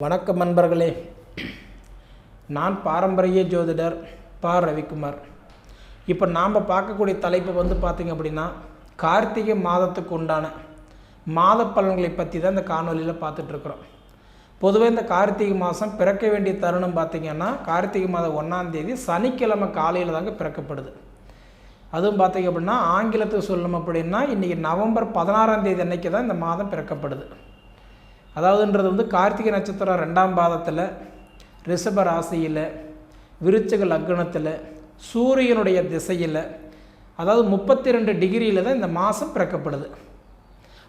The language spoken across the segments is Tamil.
வணக்கம் நண்பர்களே, நான் பாரம்பரிய ஜோதிடர் பா. ரவிக்குமார். இப்போ நாம் பார்க்கக்கூடிய தலைப்பு பார்த்திங்க அப்படின்னா, கார்த்திகை மாதத்துக்கு உண்டான மாத பலன்களை பற்றி தான் இந்த காணொலியில் பார்த்துட்ருக்குறோம். பொதுவாக இந்த கார்த்திகை மாதம் பிறக்க வேண்டிய தருணம் பார்த்திங்கன்னா, கார்த்திகை மாதம் 1ஆம் தேதி சனிக்கிழமை காலையில் தாங்க பிறக்கப்படுது. அதுவும் பார்த்திங்க அப்படின்னா, ஆங்கிலத்துக்கு சொல்லணும் அப்படின்னா இன்றைக்கி நவம்பர் 16ஆம் தேதி அன்றைக்கி தான் இந்த மாதம் பிறக்கப்படுது. அதாவதுன்றது கார்த்திகை நட்சத்திரம் 2ஆம் பாதத்தில், ரிஷப ராசியில், விருச்சிக லக்னத்தில், சூரியனுடைய திசையில், அதாவது 32 டிகிரியில் தான் இந்த மாதம் பிறக்கப்படுது.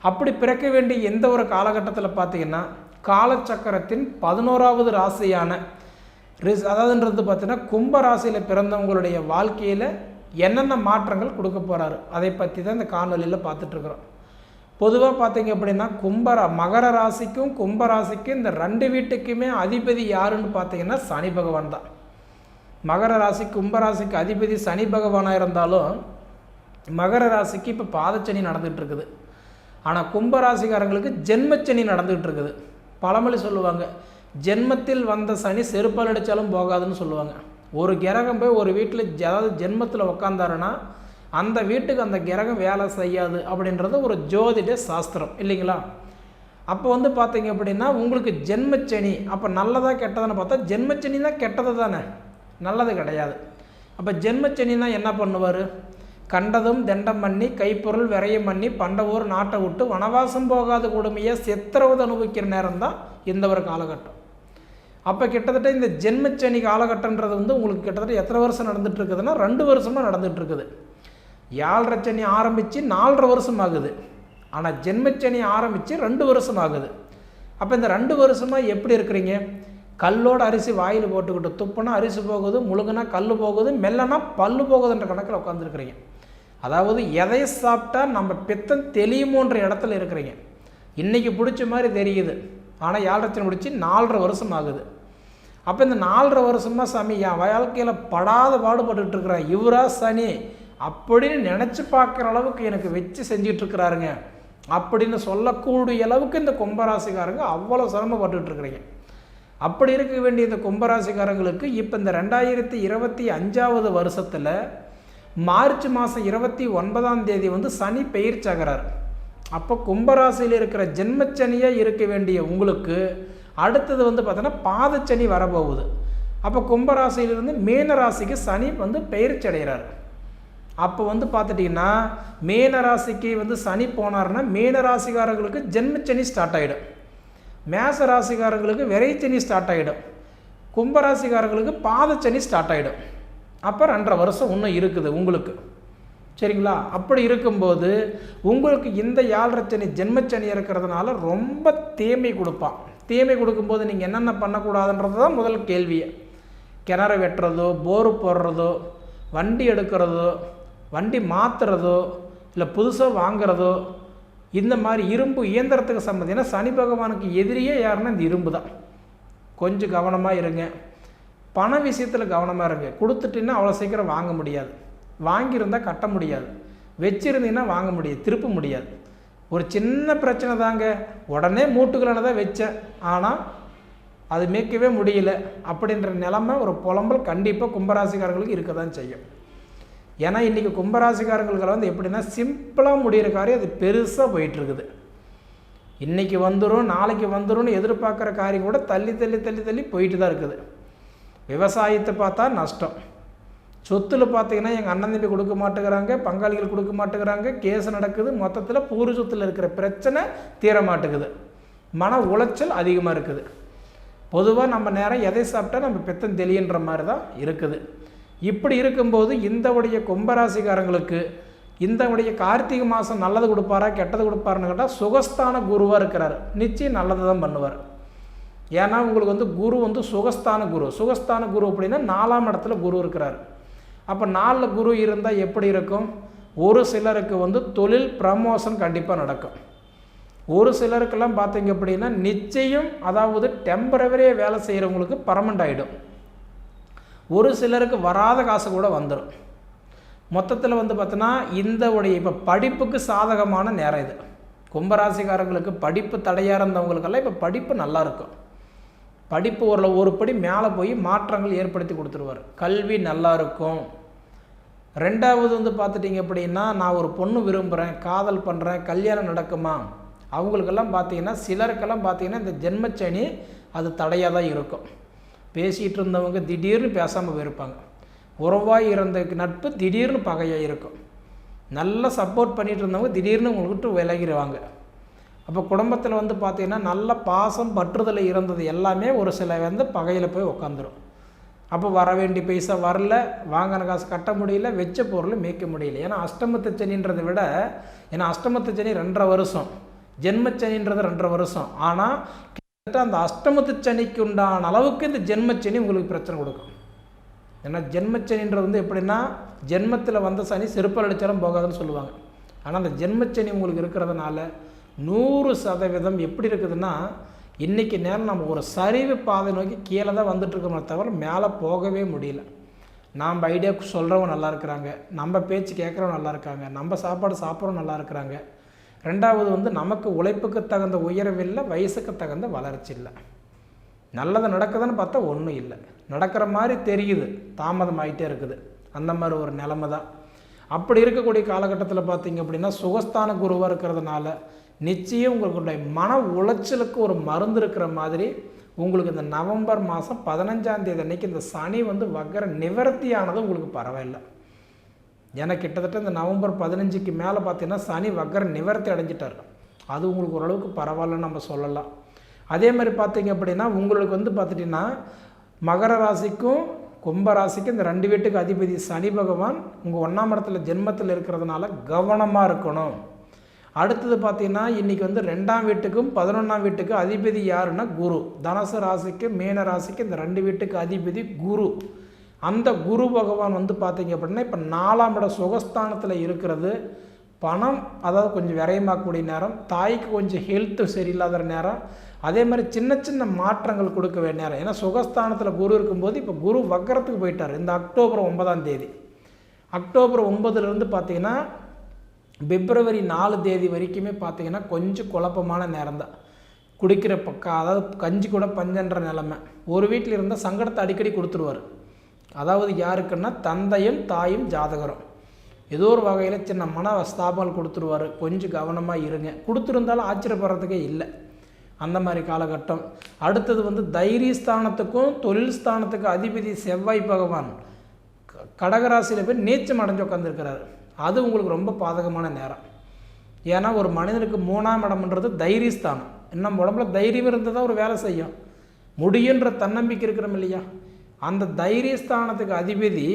அப்படி பிறக்க வேண்டிய எந்த ஒரு காலகட்டத்தில் பார்த்திங்கன்னா, காலச்சக்கரத்தின் 11ஆவது ராசியான அதாவதுன்றது பார்த்திங்கன்னா கும்ப ராசியில் பிறந்தவங்களுடைய வாழ்க்கையில் என்னென்ன மாற்றங்கள் கொடுக்க போகிறாரு அதை பற்றி தான் இந்த காணொலியில் பார்த்துட்ருக்குறோம். பொதுவாக பார்த்திங்க அப்படின்னா மகர ராசிக்கும் கும்ப ராசிக்கும் இந்த 2 வீட்டுக்குமே அதிபதி யாருன்னு பார்த்திங்கன்னா சனி பகவான் தான். மகர ராசி கும்பராசிக்கு அதிபதி சனி பகவானாக இருந்தாலும் மகர ராசிக்கு இப்போ பாதச்சனி நடந்துகிட்டு இருக்குது. ஆனால் கும்பராசிக்காரங்களுக்கு ஜென்மச்சனி நடந்துகிட்டு இருக்குது. பழமொழி சொல்லுவாங்க, ஜென்மத்தில் வந்த சனி செருப்பால் அடித்தாலும் போகாதுன்னு சொல்லுவாங்க. ஒரு கிரகம் போய் ஒரு வீட்டில் அதாவது ஜென்மத்தில் உக்காந்தாருன்னா அந்த வீட்டுக்கு அந்த கிரகம் வேலை செய்யாது அப்படின்றது ஒரு ஜோதிட சாஸ்திரம் இல்லைங்களா? அப்போ பார்த்திங்க அப்படின்னா உங்களுக்கு ஜென்மச்சனி அப்போ நல்லதா கெட்டதுன்னு பார்த்தா ஜென்மச்சனி தான் கெட்டது தானே, நல்லது கிடையாது. அப்போ ஜென்மச்சனின்னா என்ன பண்ணுவார்? கண்டதும் தண்டம் பண்ணி கைப்பொருள் விரையம் பண்ணி பண்டவூர் நாட்டை விட்டு வனவாசம் போகாத கொடுமையை சித்திரவதை அனுபவிக்கிற நேரம் தான் இந்த ஒரு காலகட்டம். அப்போ கிட்டத்தட்ட இந்த ஜென்மச்சனி காலகட்டன்றது உங்களுக்கு கிட்டத்தட்ட எத்தனை வருஷம் நடந்துகிட்டு இருக்குதுன்னா 2 வருஷமாக நடந்துகிட்டு இருக்குது. 7.5 சனி ஆரம்பித்து 4.5 வருஷம் ஆகுது. ஆனால் ஜென்மச்சனி ஆரம்பித்து 2 வருஷம் ஆகுது. அப்போ இந்த 2 வருஷமாக எப்படி இருக்கிறீங்க? கல்லோட அரிசி வாயில் போட்டுக்கிட்டு துப்புனா அரிசி போகுது, முழுகுனா கல் போகுது, மெல்லனா பல்லு போகுதுன்ற கணக்கில் உட்காந்துருக்குறீங்க. அதாவது எதை சாப்பிட்டா நம்ம பித்தம் தெளியுமோன்ற இடத்துல இருக்கிறீங்க. இன்றைக்கி பிடிச்ச மாதிரி தெரியுது, ஆனால் 7.5 சனி முடிச்சு 4.5 வருஷம் ஆகுது. அப்போ இந்த 4.5 வருஷமாக சாமி என் வாழ்க்கையில் படாத பாடுபட்டுக்கிட்டு இருக்கிறேன், இவரா சனி அப்படின்னு நினச்சி பார்க்குற அளவுக்கு எனக்கு வச்சு செஞ்சிட்ருக்கிறாருங்க அப்படின்னு சொல்லக்கூடிய அளவுக்கு இந்த கும்பராசிக்காரங்க அவ்வளோ சிரமப்பட்டுருக்குறீங்க. அப்படி இருக்க வேண்டிய இந்த கும்பராசிக்காரங்களுக்கு இப்போ இந்த 2025ஆவது வருஷத்தில் மார்ச் மாதம் 29ஆம் தேதி சனி பெயர்ச்சாகிறார். அப்போ கும்பராசியில் இருக்கிற ஜென்மச்சனியாக இருக்க வேண்டிய உங்களுக்கு அடுத்தது பார்த்தோன்னா பாதச்சனி வரப்போகுது. அப்போ கும்பராசியிலிருந்து மீனராசிக்கு சனி பெயர்ச்சி அடைகிறார். அப்போ பார்த்துட்டிங்கன்னா மீனராசிக்கு சனி போனார்னா மீனராசிக்காரங்களுக்கு ஜென்மச்சனி ஸ்டார்ட் ஆகிடும், மேச ராசிக்காரங்களுக்கு விரைச்சனி ஸ்டார்ட் ஆகிடும், கும்பராசிக்காரங்களுக்கு பாதச்சனி ஸ்டார்ட் ஆகிடும். அப்போ 2.5 வருஷம் இன்னும் இருக்குது உங்களுக்கு, சரிங்களா? அப்படி இருக்கும்போது உங்களுக்கு இந்த 7.5 சனி ஜென்மச்சனி இருக்கிறதுனால ரொம்ப தீமை கொடுப்பான். தீமை கொடுக்கும்போது நீங்கள் என்னென்ன பண்ணக்கூடாதுன்றது தான் முதல் கேள்வியை. கிணறு வெட்டுறதோ, போரு போடுறதோ, வண்டி எடுக்கிறதோ, வண்டி மாற்றுறதோ, இல்லை புதுசாக வாங்கிறதோ, இந்த மாதிரி இரும்பு இயந்திரத்துக்கு சம்மந்தினா சனி பகவானுக்கு எதிரியே யாருன்னா இந்த இரும்பு தான். கொஞ்சம் கவனமாக இருங்க. பண விஷயத்தில் கவனமாக இருங்க. கொடுத்துட்டிங்கன்னா அவ்வளோ சீக்கிரம் வாங்க முடியாது, வாங்கியிருந்தால் கட்ட முடியாது, வச்சுருந்தீங்கன்னா வாங்க முடியாது, திருப்ப முடியாது. ஒரு சின்ன பிரச்சனை தாங்க, உடனே மூட்டுக்கலான தான் வச்சேன், ஆனால் அது மேய்க்கவே முடியல அப்படின்ற நிலைமை ஒரு புலம்பல் கண்டிப்பாக கும்பராசிக்காரங்களுக்கு இருக்க தான் செய்யும். ஏன்னா இன்றைக்கி கும்பராசிக்காரங்களுக்கு எப்படின்னா சிம்பிளாக முடிகிற காரியம் அது பெருசாக போயிட்டுருக்குது. இன்றைக்கி வந்துடும் நாளைக்கு வந்துடும்னு எதிர்பார்க்குற காரியம் கூட தள்ளி தள்ளி தள்ளி தள்ளி போயிட்டு தான் இருக்குது. விவசாயத்தை பார்த்தா நஷ்டம், சொத்தில் பார்த்திங்கன்னா எங்கள் அண்ணன் தம்பி கொடுக்க மாட்டேங்கிறாங்க, பங்காளிகள் கொடுக்க மாட்டேங்கிறாங்க, கேஸ் நடக்குது, மொத்தத்தில் பூர்வ சொத்தில் இருக்கிற பிரச்சனை தீர மாட்டேங்குது, மன உளைச்சல் அதிகமாக இருக்குது. பொதுவாக நம்ம நேரம் எதை சாப்பிட்டா நம்ம பித்தம் தெளியன்ற மாதிரி தான் இருக்குது. இப்படி இருக்கும்போது இந்த உடைய கும்பராசிக்காரங்களுக்கு இந்த உடைய கார்த்திகை மாதம் நல்லது கொடுப்பாரா கெட்டது கொடுப்பாருன்னு கேட்டால் சுகஸ்தான குருவாக இருக்கிறார், நிச்சயம் நல்லது தான் பண்ணுவார். ஏன்னா உங்களுக்கு குரு சுகஸ்தான குரு. சுகஸ்தான குரு அப்படின்னா 4ஆம் இடத்துல குரு இருக்கிறார். அப்போ 4 குரு இருந்தால் எப்படி இருக்கும்? ஒரு சிலருக்கு தொழில் ப்ரமோஷன் கண்டிப்பாக நடக்கும். ஒரு சிலருக்கெல்லாம் பார்த்தீங்க அப்படின்னா நிச்சயம் அதாவது டெம்பரவரியாக வேலை செய்கிறவங்களுக்கு பர்மனெண்ட் ஆகிடும். ஒரு சிலருக்கு வராத காசு கூட வந்துடும். மொத்தத்தில் பார்த்தோன்னா இந்த உடைய இப்போ படிப்புக்கு சாதகமான நேரம் இது. கும்பராசிக்காரங்களுக்கு படிப்பு தடையாக இருந்தவங்களுக்கெல்லாம் இப்போ படிப்பு நல்லா இருக்கும். படிப்பு ஒரு படி மேலே போய் மாற்றங்கள் ஏற்படுத்தி கொடுத்துருவார். கல்வி நல்லா இருக்கும். ரெண்டாவது வந்து பார்த்துட்டிங்க அப்படின்னா, நான் ஒரு பொண்ணு விரும்புகிறேன், காதல் பண்ணுறேன், கல்யாணம் நடக்குமா, அவங்களுக்கெல்லாம் பார்த்தீங்கன்னா சிலருக்கெல்லாம் பார்த்தீங்கன்னா இந்த ஜென்மச்சனி அது தடையாக தான் இருக்கும். பேசிகிட்டு இருந்தவங்க திடீர்னு பேசாமல் போயிருப்பாங்க. உறவாக இருந்த நட்பு திடீர்னு பகையாக இருக்கும். நல்லா சப்போர்ட் பண்ணிகிட்டு இருந்தவங்க திடீர்னு உங்கள்கிட்ட விலகிடுவாங்க. அப்போ குடும்பத்தில் வந்து பார்த்திங்கன்னா நல்ல பாசம் பற்றுதல் இருந்தது எல்லாமே ஒரு சில வந்து பகையில் போய் உட்காந்துரும். அப்போ வர வேண்டிய பைசா வரல, வாங்கின காசு கட்ட முடியல, வச்ச பொருள் மேய்க்க முடியல. ஏன்னா அஷ்டமத்து சனின்றதை விட, ஏன்னா அஷ்டமத்து சனி 2.5 வருஷம், ஜென்மச்சனின்றது 2.5 வருஷம். ஆனால் கிட்டத்தட்ட அந்த அஷ்டமத்து சனிக்கு உண்டான அளவுக்கு இந்த ஜென்மச்சனி உங்களுக்கு பிரச்சனை கொடுக்கும். ஏன்னா ஜென்மச்சனின்றது வந்து எப்படின்னா, ஜென்மத்தில் வந்த சனி செருப்பல் அடித்தாலும் போகாதுன்னு சொல்லுவாங்க. ஆனால் அந்த ஜென்மச்சனி உங்களுக்கு இருக்கிறதுனால 100% எப்படி இருக்குதுன்னா, இன்றைக்கி நேரம் நம்ம ஒரு சரிவு பாதை நோக்கி கீழே தான் வந்துட்டுருக்கோமே தவிர மேலே போகவே முடியல. நாம் ஐடியா சொல்கிறவங்க நல்லா இருக்கிறாங்க, நம்ம பேச்சு கேட்குறவங்க நல்லா இருக்காங்க, நம்ம சாப்பாடு சாப்பிட்றவங்க நல்லா இருக்கிறாங்க. ரெண்டாவது வந்து நமக்கு உழைப்புக்கு தகுந்த உயர்வு இல்லை, வயசுக்கு தகுந்த வளர்ச்சி இல்லை. நல்லது நடக்குதுன்னு பார்த்தா ஒன்றும் இல்லை, நடக்கிற மாதிரி தெரியுது, தாமதம் ஆகிட்டே இருக்குது. அந்த மாதிரி ஒரு நிலைமை தான். அப்படி இருக்கக்கூடிய காலகட்டத்தில் பார்த்திங்க அப்படின்னா, சுகஸ்தான குருவாக இருக்கிறதுனால நிச்சயம் உங்களுடைய மன உளைச்சலுக்கு ஒரு மருந்து இருக்கிற மாதிரி உங்களுக்கு இந்த நவம்பர் மாதம் 15ஆம் தேதி அன்றைக்கி இந்த சனி வந்து வக்கர நிவர்த்தியானது உங்களுக்கு பரவாயில்லை. ஏன்னா கிட்டத்தட்ட இந்த நவம்பர் 15க்கு மேலே பார்த்தீங்கன்னா சனி வக்கர நிவர்த்தி அடைஞ்சிட்டார். அது உங்களுக்கு ஓரளவுக்கு பரவாயில்லன்னு நம்ம சொல்லலாம். அதே மாதிரி பார்த்தீங்க அப்படின்னா உங்களுக்கு வந்து பார்த்துட்டிங்கன்னா மகர ராசிக்கும் கும்ப ராசிக்கும் இந்த 2 வீட்டுக்கு அதிபதி சனி பகவான் உங்கள் 1ஆம் இடத்துல ஜென்மத்தில் இருக்கிறதுனால கவனமாக இருக்கணும். அடுத்தது பார்த்தீங்கன்னா இன்றைக்கி வந்து 2ஆம் வீட்டுக்கும் 11ஆம் வீட்டுக்கு அதிபதி யாருன்னா குரு. தனுசு ராசிக்கு மீன ராசிக்கு இந்த 2 வீட்டுக்கு அதிபதி குரு. அந்த குரு பகவான் வந்து பார்த்திங்க அப்படின்னா இப்போ 4ஆம் இட சுகஸ்தானத்தில் இருக்கிறது. பணம் அதாவது கொஞ்சம் விரயமாகக்கூடிய நேரம், தாய்க்கு கொஞ்சம் ஹெல்த்து சரியில்லாத நேரம், அதே மாதிரி சின்ன சின்ன மாற்றங்கள் கொடுக்க வேண்டிய நேரம். ஏன்னா சுகஸ்தானத்தில் குரு இருக்கும்போது இப்போ குரு வக்கரத்துக்கு போயிட்டார். இந்த அக்டோபர் 9ஆம் தேதி, அக்டோபர் 9லேருந்து பார்த்திங்கன்னா பிப்ரவரி 4 தேதி வரைக்குமே பார்த்திங்கன்னா கொஞ்சம் குழப்பமான நேரம் தான். குடிக்கிற அதாவது கஞ்சி கூட பஞ்சன்ற நிலைமை. ஒரு வீட்டில் இருந்தால் சங்கடத்தை அடிக்கடி கொடுத்துருவார். அதாவது யாருக்குன்னா தந்தையும் தாயும் ஜாதகரும் ஏதோ ஒரு வகையில் சின்ன மன ஸ்தாபங்கள் கொடுத்துருவார். கொஞ்சம் கவனமாக இருங்க. கொடுத்துருந்தாலும் ஆச்சரியப்படுறதுக்கே இல்லை அந்த மாதிரி காலகட்டம். அடுத்தது வந்து தைரியஸ்தானத்துக்கும் தொழில் ஸ்தானத்துக்கும் அதிபதி செவ்வாய் பகவான் கடகராசியில் போய் நீச்சம் அடைஞ்சு உட்காந்துருக்கிறார். அது உங்களுக்கு ரொம்ப பாதகமான நேரம். ஏன்னா ஒரு மனிதனுக்கு 3ஆம் இடம்ன்றது தைரியஸ்தானம். இன்னும் உடம்புல தைரியம் இருந்தால் தான் ஒரு வேலை செய்யும் முடியுன்ற தன்னம்பிக்கை இருக்கிறோம் இல்லையா. அந்த தைரியஸ்தானத்துக்கு அதிபதி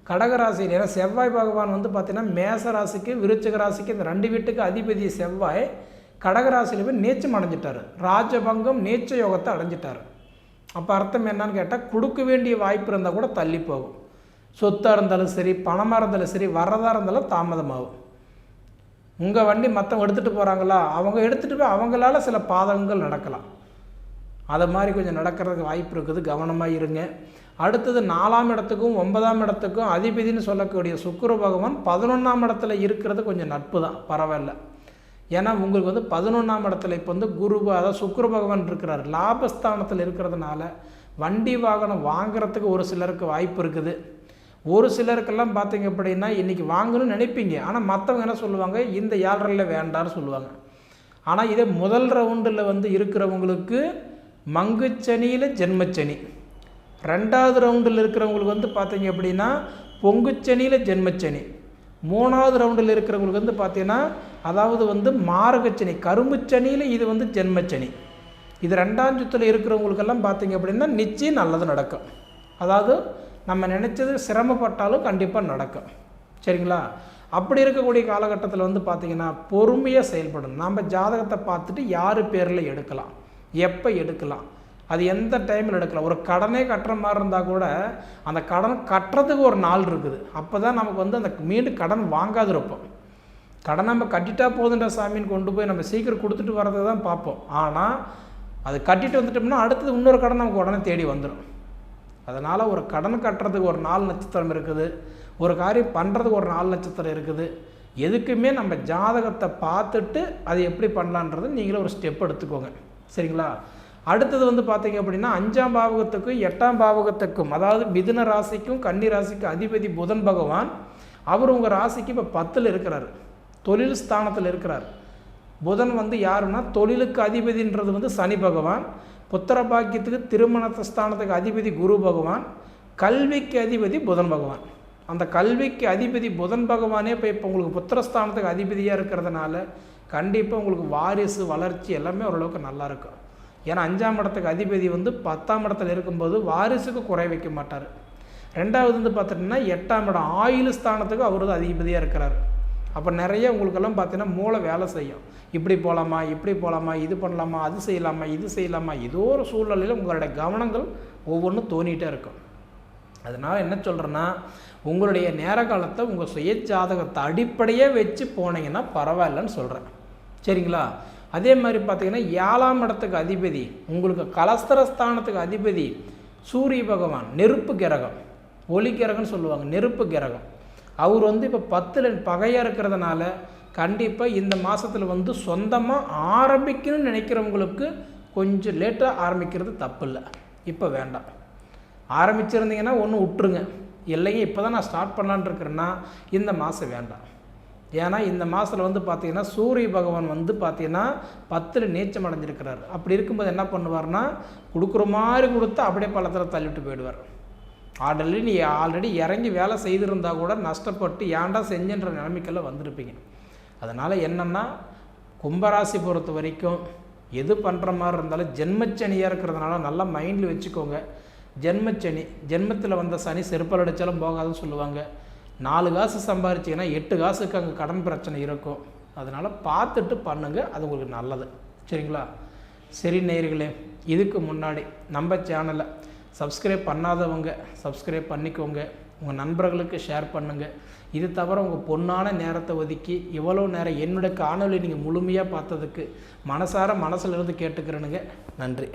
கடகராசியில், ஏன்னா செவ்வாய் பகவான் வந்து பார்த்திங்கன்னா மேச ராசிக்கு விருச்சிக ராசிக்கு இந்த 2 வீட்டுக்கு அதிபதி செவ்வாய் கடகராசியில் போய் நீச்சம் அடைஞ்சிட்டார். ராஜபங்கம் நீச்ச யோகத்தை அடைஞ்சிட்டார். அப்போ அர்த்தம் என்னன்னு கேட்டால் கொடுக்க வேண்டிய வாய்ப்பு இருந்தால் கூட தள்ளி போகும். சொத்தாக இருந்தாலும் சரி, பணமாக இருந்தாலும் சரி, வர்றதாக இருந்தாலும் தாமதமாகும். உங்கள் வண்டி மற்றவங்க எடுத்துகிட்டு போகிறாங்களா, அவங்க எடுத்துகிட்டு போய் அவங்களால சில பாதகங்கள் நடக்கலாம். அதை மாதிரி கொஞ்சம் நடக்கிறதுக்கு வாய்ப்பு இருக்குது, கவனமாக இருங்க. அடுத்தது 4ஆம் இடத்துக்கும் 9ஆம் இடத்துக்கும் அதிபதினு சொல்லக்கூடிய சுக்கிர பகவான் 11ஆம் இடத்துல இருக்கிறது கொஞ்சம் நட்பு தான், பரவாயில்ல. ஏன்னா உங்களுக்கு வந்து 11ஆம் இடத்துல இப்போ வந்து குரு அதாவது சுக்கிர பகவான் இருக்கிறார். லாபஸ்தானத்தில் இருக்கிறதுனால வண்டி வாகனம் வாங்குறதுக்கு ஒரு சிலருக்கு வாய்ப்பு இருக்குது. ஒரு சிலருக்கெல்லாம் பார்த்தீங்க அப்படின்னா இன்றைக்கி வாங்கணும்னு நினைப்பீங்க, ஆனால் மற்றவங்க என்ன சொல்லுவாங்க, இந்த 7.5 வேண்டான்னு சொல்லுவாங்க. ஆனால் இதே முதல் ரவுண்டில் வந்து இருக்கிறவங்களுக்கு மங்குச்சனியில் ஜென்மச்சனி, 2வது ரவுண்டில் இருக்கிறவங்களுக்கு வந்து பார்த்தீங்க அப்படின்னா பொங்குச்சனியில் ஜென்மச்சனி, 3வது ரவுண்டில் இருக்கிறவங்களுக்கு வந்து பார்த்தீங்கன்னா அதாவது வந்து மாரகச்சனி கரும்புச்சனியில் இது வந்து ஜென்மச்சனி. இது 2ஆம் சுற்றில் இருக்கிறவங்களுக்கெல்லாம் பார்த்தீங்க அப்படின்னா நிச்சயம் நல்லது நடக்கும். அதாவது நம்ம நினச்சது சிரமப்பட்டாலும் கண்டிப்பாக நடக்கும். சரிங்களா? அப்படி இருக்கக்கூடிய காலகட்டத்தில் வந்து பார்த்திங்கன்னா பொறுமையாக செயல்படணும். நம்ம ஜாதகத்தை பார்த்துட்டு யார் பேரில் எடுக்கலாம், எப்போ எடுக்கலாம், அது எந்த டைமில் எடுக்கலாம். ஒரு கடனே கட்டுற மாதிரி இருந்தால் கூட அந்த கடன் கட்டுறதுக்கு ஒரு நாள் இருக்குது. அப்போ தான் நமக்கு வந்து அந்த மீண்டும் கடன் வாங்காது இருப்போம். கடன் நம்ம கட்டிட்டா போதுன்ற சாமின்னு கொண்டு போய் நம்ம சீக்கிரம் கொடுத்துட்டு வர்றது தான் பார்ப்போம். ஆனால் அது கட்டிட்டு வந்துட்டோம்னா அடுத்தது இன்னொரு கடன் நமக்கு உடனே தேடி வந்துடும். அதனால் ஒரு கடன் கட்டுறதுக்கு ஒரு 4 நட்சத்திரம் இருக்குது, ஒரு காரியம் பண்ணுறதுக்கு ஒரு 4 நட்சத்திரம் இருக்குது. எதுக்குமே நம்ம ஜாதகத்தை பார்த்துட்டு அது எப்படி பண்ணலான்றது நீங்களே ஒரு ஸ்டெப் எடுத்துக்கோங்க. சரிங்களா? அடுத்தது வந்து பார்த்தீங்க அப்படின்னா 5ஆம் பாவகத்துக்கும் 8ஆம் பாவகத்துக்கும், அதாவது மிதுன ராசிக்கும் கன்னி ராசிக்கும் அதிபதி புதன் பகவான். அவர் உங்கள் ராசிக்கு இப்போ 10ல் இருக்கிறார், தொழில் ஸ்தானத்தில் இருக்கிறார். புதன் வந்து யாருன்னா தொழிலுக்கு அதிபதின்றது வந்து சனி பகவான், புத்திர பாக்கியத்துக்கு திருமண ஸ்தானத்துக்கு அதிபதி குரு பகவான், கல்விக்கு அதிபதி புதன் பகவான். அந்த கல்விக்கு அதிபதி புதன் பகவானே இப்போ உங்களுக்கு புத்திரஸ்தானத்துக்கு அதிபதியாக இருக்கிறதுனால கண்டிப்பாக உங்களுக்கு வாரிசு வளர்ச்சி எல்லாமே ஓரளவுக்கு நல்லாயிருக்கும். ஏன்னா 5ஆம் இடத்துக்கு அதிபதி வந்து 10ஆம் இடத்துல இருக்கும்போது வாரிசுக்கு குறை வைக்க மாட்டார். ரெண்டாவது வந்து பார்த்துட்டிங்கன்னா 8ஆம் இடம் ஆயுள் ஸ்தானத்துக்கு அவர் தான் அதிபதியாக இருக்கிறார். அப்போ நிறைய உங்களுக்கெல்லாம் பார்த்தீங்கன்னா மூளை வேலை செய்யும். இப்படி போகலாமா, இப்படி போகலாமா, இது பண்ணலாமா, அது செய்யலாமா, இது செய்யலாமா, ஏதோ ஒரு சூழ்நிலையில் உங்களுடைய கவனங்கள் ஒவ்வொன்றும் தோணிகிட்டே இருக்கும். அதனால் என்ன சொல்கிறேன்னா, உங்களுடைய நேர காலத்தை உங்கள் சுய ஜாதகத்தை அடிப்படையாக வச்சு போனீங்கன்னா பரவாயில்லன்னு சொல்கிறேன். சரிங்களா? அதே மாதிரி பார்த்தீங்கன்னா 7ஆம் இடத்துக்கு அதிபதி உங்களுக்கு கலஸ்தரஸ்தானத்துக்கு அதிபதி சூரிய பகவான், நெருப்பு கிரகம், ஒளி கிரகம்னு சொல்லுவாங்க, நெருப்பு கிரகம். அவர் வந்து இப்போ 10ல் பகையாக இருக்கிறதுனால கண்டிப்பாக இந்த மாதத்தில் வந்து சொந்தமாக ஆரம்பிக்கணும்னு நினைக்கிறவங்களுக்கு கொஞ்சம் லேட்டாக ஆரம்பிக்கிறது தப்பு இல்லை. இப்போ வேண்டாம். ஆரம்பிச்சிருந்தீங்கன்னா ஒன்று விட்டுருங்க. இல்லைங்க இப்போ தான் நான் ஸ்டார்ட் பண்ணலான்னு இருக்கிறேன்னா இந்த மாதம் வேண்டாம். ஏன்னா இந்த மாதத்தில் வந்து பார்த்திங்கன்னா சூரிய பகவான் வந்து பார்த்திங்கன்னா 10ல் நீச்சம் அடைஞ்சிருக்கிறார். அப்படி இருக்கும்போது என்ன பண்ணுவார்னா, கொடுக்குற மாதிரி கொடுத்து அப்படியே பள்ளத்தில் தள்ளிவிட்டு போயிடுவார். நீ ஆல்ரெடி இறங்கி வேலை செய்திருந்தால் கூட நஷ்டப்பட்டு ஏன்டா செஞ்சுன்ற நிலைமைக்கெல்லாம் வந்திருப்பீங்க. அதனால் என்னென்னா, கும்பராசி பொறுத்த வரைக்கும் எது பண்ணுற மாதிரி இருந்தாலும் ஜென்மச்சனியாக இருக்கிறதுனால நல்லா மைண்டில் வச்சுக்கோங்க. ஜென்மச்சனி, ஜென்மத்தில் வந்த சனி செருப்பால் அடித்தாலும் போகாதுன்னு சொல்லுவாங்க. 4 காசு சம்பாரிச்சிங்கன்னா 8 காசுக்கு அங்கே கடன் பிரச்சனை இருக்கும். அதனால் பார்த்துட்டு பண்ணுங்கள், அது உங்களுக்கு நல்லது. சரிங்களா? சரி நேயர்களே, இதுக்கு முன்னாடி நம்ம சேனலை சப்ஸ்கிரைப் பண்ணாதவங்க சப்ஸ்கிரைப் பண்ணிக்கோங்க, உங்கள் நண்பர்களுக்கு ஷேர் பண்ணுங்கள். இது தவிர உங்கள் பொன்னான நேரத்தை ஒதுக்கி இவ்வளோ நேரம் என்னுடைய காணொலி நீங்கள் முழுமையாக பார்த்ததுக்கு மனசார மனசிலிருந்து கேட்டுக்கிறேனுங்க. நன்றி.